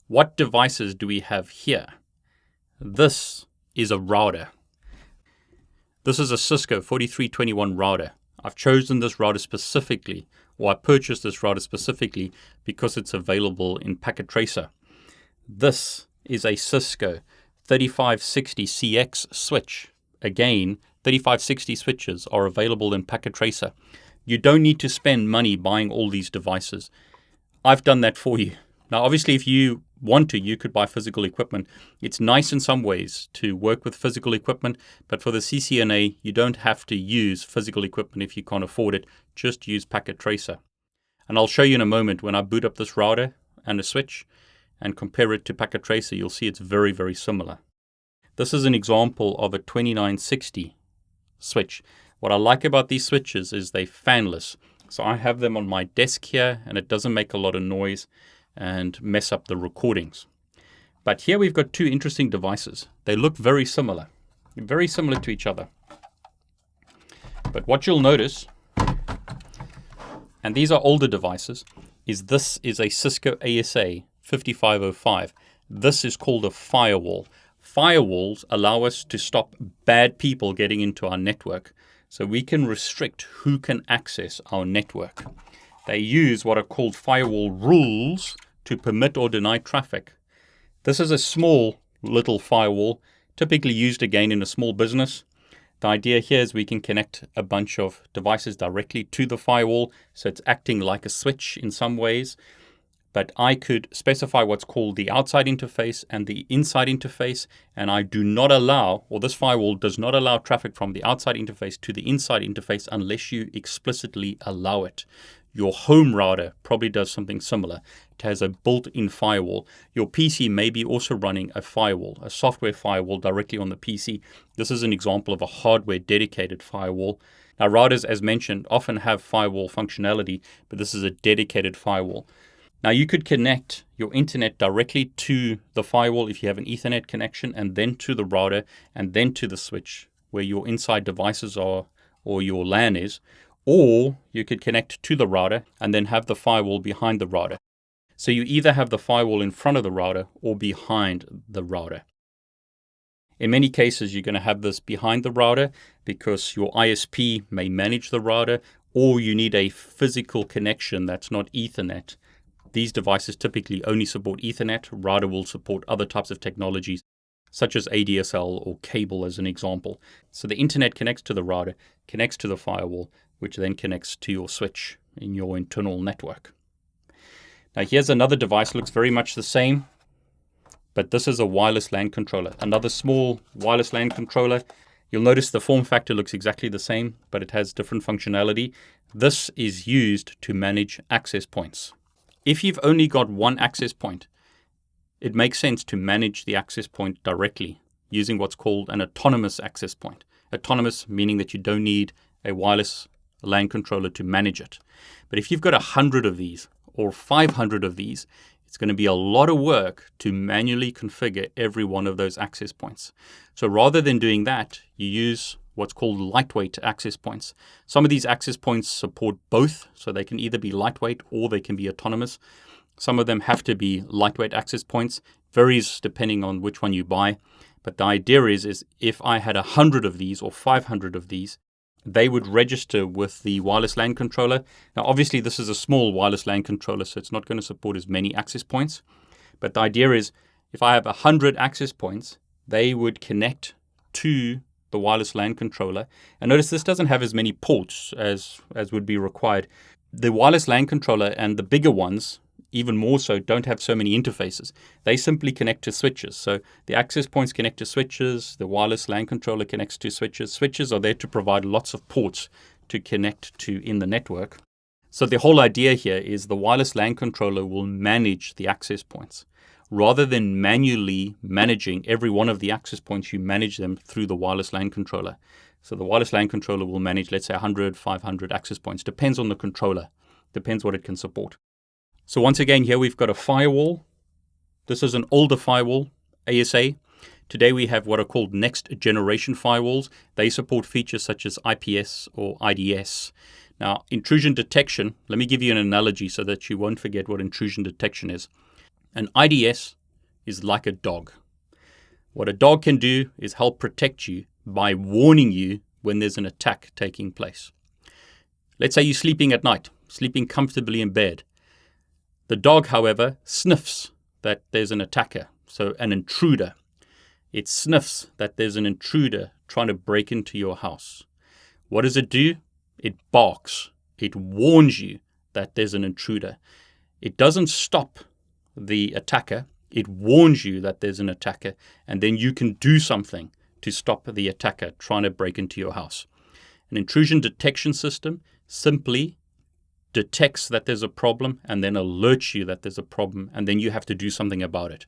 What devices do we have here? This is a router. This is a Cisco 4321 router. I've chosen this router specifically, or I purchased this router specifically because it's available in Packet Tracer. This is a Cisco 3560CX switch. Again, 3560 switches are available in Packet Tracer. You don't need to spend money buying all these devices. I've done that for you. Now, obviously, if you want to, you could buy physical equipment. It's nice in some ways to work with physical equipment, but for the CCNA, you don't have to use physical equipment if you can't afford it. Just use Packet Tracer. And I'll show you in a moment when I boot up this router and a switch and compare it to Packet Tracer, you'll see it's very, very similar. This is an example of a 2960 switch. What I like about these switches is they're fanless. So I have them on my desk here, and it doesn't make a lot of noise and mess up the recordings. But here we've got two interesting devices. They look very similar to each other. But what you'll notice, and these are older devices, is this is a Cisco ASA 5505. This is called a firewall. Firewalls allow us to stop bad people getting into our network. So we can restrict who can access our network. They use what are called firewall rules to permit or deny traffic. This is a small little firewall, typically used again in a small business. The idea here is we can connect a bunch of devices directly to the firewall, so it's acting like a switch in some ways. But I could specify what's called the outside interface and the inside interface, and I do not allow, or this firewall does not allow traffic from the outside interface to the inside interface unless you explicitly allow it. Your home router probably does something similar. It has a built-in firewall. Your PC may be also running a firewall, a software firewall directly on the PC. This is an example of a hardware dedicated firewall. Now, routers, as mentioned, often have firewall functionality, but this is a dedicated firewall. Now, you could connect your internet directly to the firewall if you have an Ethernet connection, and then to the router, and then to the switch where your inside devices are or your LAN is. Or you could connect to the router and then have the firewall behind the router. So you either have the firewall in front of the router or behind the router. In many cases, you're going to have this behind the router because your ISP may manage the router, or you need a physical connection that's not Ethernet. These devices typically only support Ethernet. Router will support other types of technologies, such as ADSL or cable as an example. So the internet connects to the router, connects to the firewall, which then connects to your switch in your internal network. Now here's another device, looks very much the same, but this is a wireless LAN controller. Another small wireless LAN controller. You'll notice the form factor looks exactly the same, but it has different functionality. This is used to manage access points. If you've only got one access point, it makes sense to manage the access point directly using what's called an autonomous access point. Autonomous meaning that you don't need a wireless LAN controller to manage it. But if you've got 100 of these or 500 of these, it's going to be a lot of work to manually configure every one of those access points. So rather than doing that, you use what's called lightweight access points. Some of these access points support both, so they can either be lightweight or they can be autonomous. Some of them have to be lightweight access points. Varies depending on which one you buy. But the idea is if I had 100 of these or 500 of these, they would register with the wireless LAN controller. Now, obviously, this is a small wireless LAN controller, so it's not going to support as many access points. But the idea is if I have 100 access points, they would connect to the wireless LAN controller. And notice this doesn't have as many ports as would be required. The wireless LAN controller and the bigger ones, even more so, don't have so many interfaces. They simply connect to switches. So the access points connect to switches. The wireless LAN controller connects to switches. Switches are there to provide lots of ports to connect to in the network. So the whole idea here is the wireless LAN controller will manage the access points. Rather than manually managing every one of the access points, you manage them through the wireless LAN controller. So the wireless LAN controller will manage, let's say, 100, 500 access points. Depends on the controller. Depends what it can support. So once again, here we've got a firewall. This is an older firewall, ASA. Today we have what are called next generation firewalls. They support features such as IPS or IDS. Now, intrusion detection, let me give you an analogy so that you won't forget what intrusion detection is. An IDS is like a dog. What a dog can do is help protect you by warning you when there's an attack taking place. Let's say you're sleeping at night, sleeping comfortably in bed. The dog, however, sniffs that there's an attacker, so an intruder. It sniffs that there's an intruder trying to break into your house. What does it do? It barks. It warns you that there's an intruder. It doesn't stop the attacker. It warns you that there's an attacker, and then you can do something to stop the attacker trying to break into your house. An intrusion detection system simply detects that there's a problem and then alerts you that there's a problem, and then you have to do something about it.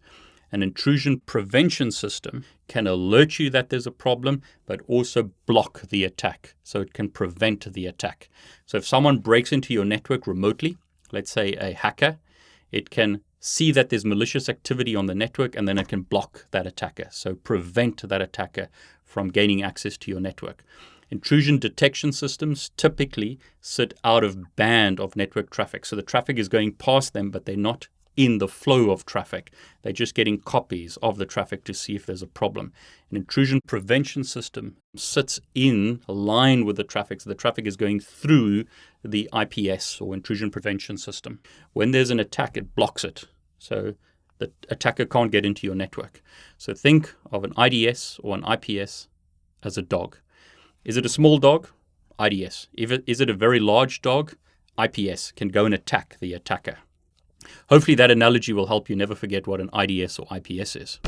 An intrusion prevention system can alert you that there's a problem, but also block the attack, so it can prevent the attack. So if someone breaks into your network remotely, let's say a hacker, it can see that there's malicious activity on the network, and then it can block that attacker, so prevent that attacker from gaining access to your network. Intrusion detection systems typically sit out of band of network traffic, so the traffic is going past them, but they're not in the flow of traffic. They're just getting copies of the traffic to see if there's a problem. An intrusion prevention system sits in line with the traffic, so the traffic is going through the IPS or intrusion prevention system. When there's an attack, it blocks it, so the attacker can't get into your network. So think of an IDS or an IPS as a dog. Is it a small dog? IDS. Is it a very large dog? IPS can go and attack the attacker. Hopefully that analogy will help you never forget what an IDS or IPS is.